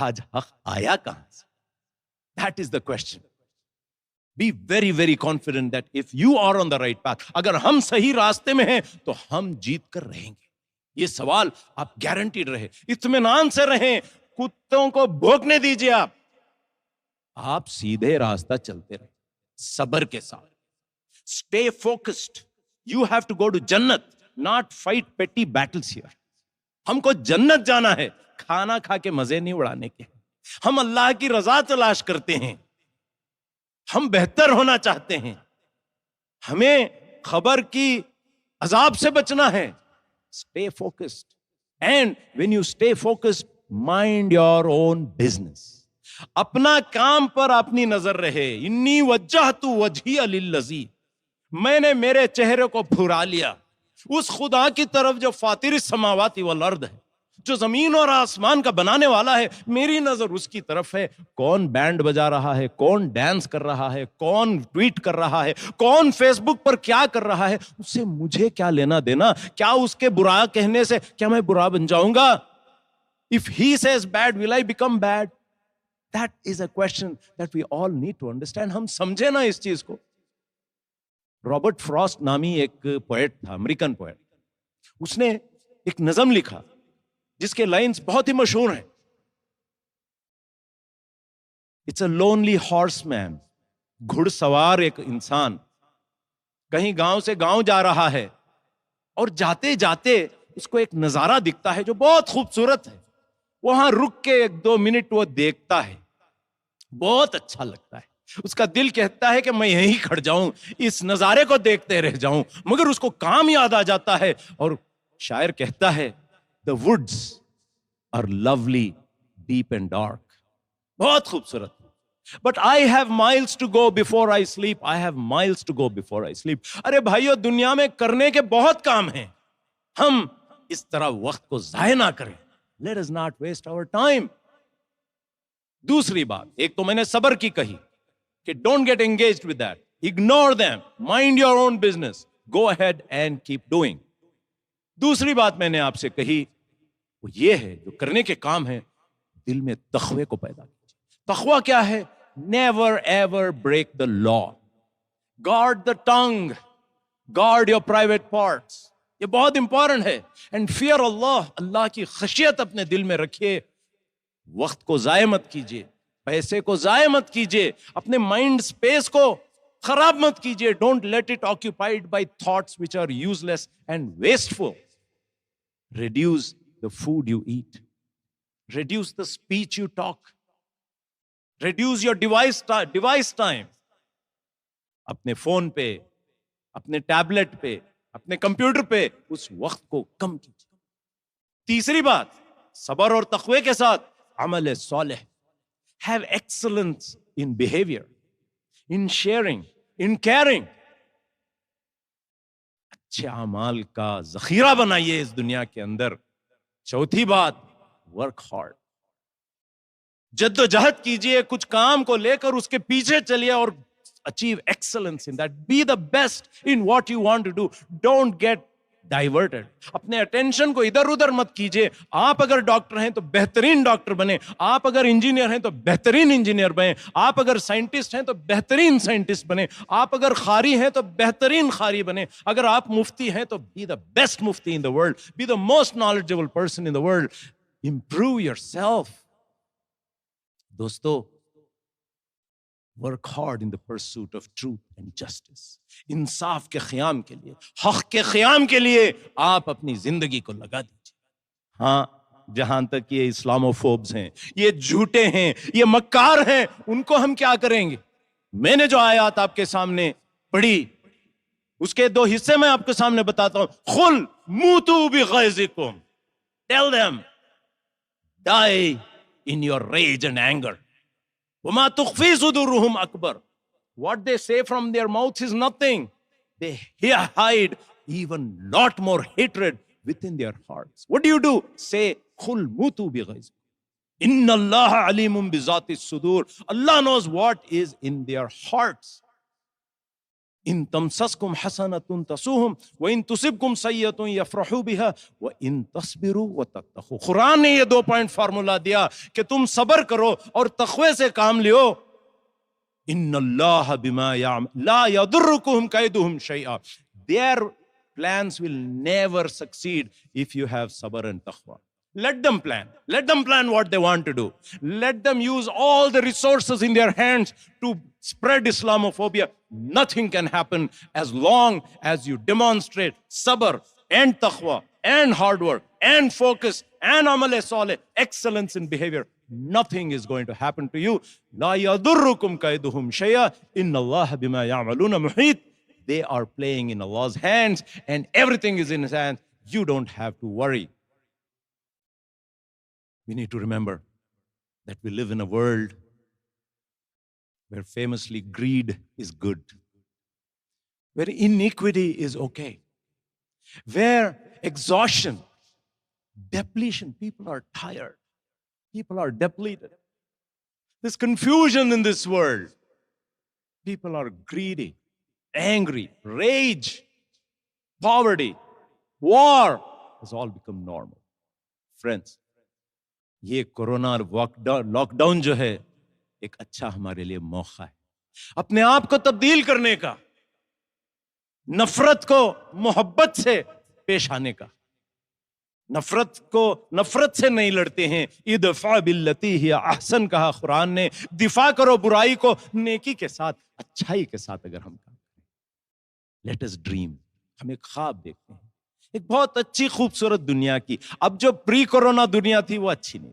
آج حق آیا کہاں سے؟ That is the question. Be very, very confident that if you are on the right path, اگر ہم صحیح راستے میں ہیں تو ہم جیت کر رہیں گے. یہ سوال آپ گارنٹیڈ رہے, اطمینان سے رہیں, کتوں کو بھونکنے دیجیے, آپ سیدھے راستہ چلتے رہیں صبر کے ساتھ. Stay focused. You have to go to جنت, not fight petty battles here. ہم کو جنت جانا ہے, کھانا کھا کے مزے نہیں اڑانے کے. ہم اللہ کی رضا تلاش کرتے ہیں, ہم بہتر ہونا چاہتے ہیں, ہمیں خبر کی عذاب سے بچنا ہے. Stay focused. And when you stay focused, mind your own business. اپنا کام پر اپنی نظر رہے. انی وجہت وجہی للذی, میں نے میرے چہرے کو پھرا لیا اس خدا کی طرف جو فاطر السماوات والارض ہے, جو زمین اور آسمان کا بنانے والا ہے. میری نظر اس کی طرف ہے. کون بینڈ بجا رہا ہے, کون ڈانس کر رہا ہے, کون ٹویٹ کر رہا ہے, کون فیس بک پر کیا کر رہا ہے, اس سے مجھے کیا لینا دینا؟ کیا اس کے برا کہنے سے کیا میں برا بن جاؤں گا؟ If he says bad, will I become bad? That is a question that we all need to understand. ہم سمجھے نا اس چیز کو. رابرٹ فراسٹ نامی ایک پوئٹ تھا, امریکن پوئٹ. اس نے ایک نظم لکھا جس کے لائنز بہت ہی مشہور ہیں. It's a lonely horseman. گھڑ سوار ایک انسان کہیں گاؤں سے گاؤں جا رہا ہے, اور جاتے جاتے اس کو ایک نظارہ دکھتا ہے جو بہت خوبصورت ہے. وہاں رک کے 1-2 منٹ وہ دیکھتا ہے, بہت اچھا لگتا ہے. اس کا دل کہتا ہے کہ میں یہیں کھڑ جاؤں, اس نظارے کو دیکھتے رہ جاؤں, مگر اس کو کام یاد آ جاتا ہے. اور شاعر کہتا ہے The woods are lovely, deep and dark. بہت خوبصورت. But I have miles to go before I sleep. I have miles to go before I sleep. ارے بھائیو, دنیا میں کرنے کے بہت کام ہیں. ہم اس طرح وقت کو ضائع نہ کریں. Let us not waste our time. دوسری بات, ایک تو میں نے صبر کی کہی کہ don't get engaged with that. Ignore them. Mind your own business. Go ahead and keep doing. دوسری بات میں نے آپ سے کہی وہ یہ ہے, جو کرنے کے کام ہیں دل میں تقوی کو پیدا کیجیے. تقوی کیا ہے؟ Never ever break the law. Guard the tongue. Guard your private parts. یہ بہت امپورٹنٹ ہے. اینڈ فیئر اللہ, اللہ کی خشیت اپنے دل میں رکھیے. وقت کو ضائع مت کیجیے, پیسے کو ضائع مت کیجیے, اپنے مائنڈ اسپیس کو خراب مت کیجیے. Don't let it occupied by thoughts which are use less and wasteful. Reduce the food you at, reduce the speech you talk, reduce your device time. اپنے فون پہ, اپنے ٹیبلٹ پہ, اپنے کمپیوٹر پہ اس وقت کو کم کیجیے. تیسری بات, صبر اور تقوی کے ساتھ عمل صالح. Have excellence in behavior, in sharing, in caring. اچھے اعمال کا ذخیرہ بنائیے اس دنیا کے اندر. چوتھی بات, work hard. جد و جہد کیجیے, کچھ کام کو لے کر اس کے پیچھے چلیے اور achieve excellence in that. Be the best in what you want to do. Don't get diverted. اپنے اٹینشن کو ادھر ادھر مت کیجیے. آپ اگر ڈاکٹر ہیں تو بہترین ڈاکٹر بنے, آپ اگر انجینئر ہیں تو بہترین انجینئر بنے, آپ اگر سائنٹسٹ ہیں تو بہترین سائنٹسٹ بنے, آپ اگر قاری ہیں تو بہترین قاری بنے, اگر آپ مفتی ہیں تو be the best mufti in the world, be the most knowledgeable person in the world. Improve yourself. دوستو, work hard in the pursuit of truth and justice. انصاف کے قیام کے لیے, حق کے قیام کے لیے آپ اپنی زندگی کو لگا دیجیے. ہاں, جہاں تک یہ اسلاموفوبز ہیں, یہ جھوٹے ہیں, یہ مکار ہیں, ان کو ہم کیا کریں گے؟ میں نے جو آیات آپ کے سامنے پڑھی اس کے 2 حصے میں آپ کے سامنے بتاتا ہوں. قل موتوا بغیظکم. Tell them, die in your rage and anger. وَمَا تُخْفِي صُدُورُهُمْ أَكْبَرُ. What they say from their mouths is nothing. They hide even lot more hatred within their hearts. What do? Say, قُلْ مُوتُوا بِغَيْظِكُمْ إِنَّ اللَّهَ عَلِيمٌ بِذَاتِ الصُّدُورِ. Allah knows what is in their hearts. ان تمسسکم حسنۃ تسوہم وان تصبکم سیئۃ یفرحوا بها وان تصبروا وتتقوا. قرآن نے یہ 2 point formula دیا کہ تم صبر کرو اور تقوی سے کام لیو. ان اللہ بما یعمل لا یضرکم کیدہم شیئا. Their plans will never succeed if you have sabr and taqwa. Let them plan. Let them plan what they want to do. Let them use all the resources in their hands to spread Islamophobia. Nothing can happen as long as you demonstrate sabr and taqwa and hard work and focus and amal saleh, excellence in behavior. Nothing is going to happen to you. La yadurrukum kaiduhum shay'a. Inna Allah bima ya'maluna muhit. They are playing in Allah's hands and everything is in His hands. You don't have to worry. We need to remember that we live in a world where famously greed is good, where iniquity is okay, where exhaustion, depletion, people are tired, people are depleted. There's confusion in this world. People are greedy, angry, rage, poverty, war has all become normal. Friends, یہ corona lock down جو ہے ایک اچھا ہمارے لیے موقع ہے اپنے آپ کو تبدیل کرنے کا, نفرت کو محبت سے پیش آنے کا. نفرت سے نہیں لڑتے ہیں. ادفع باللتی ہی احسن کہا قرآن نے. دفاع کرو برائی کو نیکی کے ساتھ, اچھائی کے ساتھ. اگر ہم کام کریں, لیٹ اس ڈریم. ہم ایک خواب دیکھتے ہیں ایک بہت اچھی خوبصورت دنیا کی. اب جو پری کورونا دنیا تھی وہ اچھی نہیں.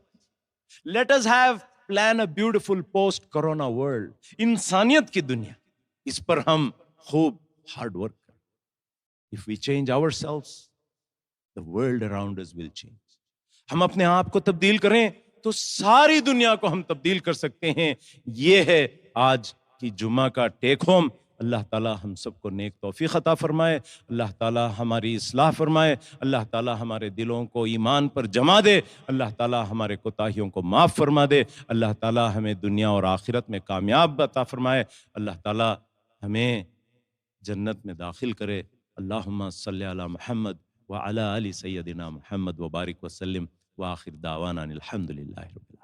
Let us have plan a beautiful post corona world. انسانیت کی دنیا, اس پر ہم خوب ہارڈ ورک کریں. If we change ourselves, the world around us will change. ہم اپنے آپ کو تبدیل کریں تو ساری دنیا کو ہم تبدیل کر سکتے ہیں. یہ ہے آج کی جمعہ کا ٹیک ہوم. اللہ تعالیٰ ہم سب کو نیک توفیق عطا فرمائے. اللہ تعالیٰ ہماری اصلاح فرمائے. اللہ تعالیٰ ہمارے دلوں کو ایمان پر جما دے. اللہ تعالیٰ ہمارے کوتاہیوں کو معاف فرما دے. اللہ تعالیٰ ہمیں دنیا اور آخرت میں کامیاب عطا فرمائے. اللہ تعالیٰ ہمیں جنت میں داخل کرے. اللہم صلی علی محمد وعلی آل سیدنا محمد وبارک وسلم. وآخر دعوانا الحمد للہ رب العالمین.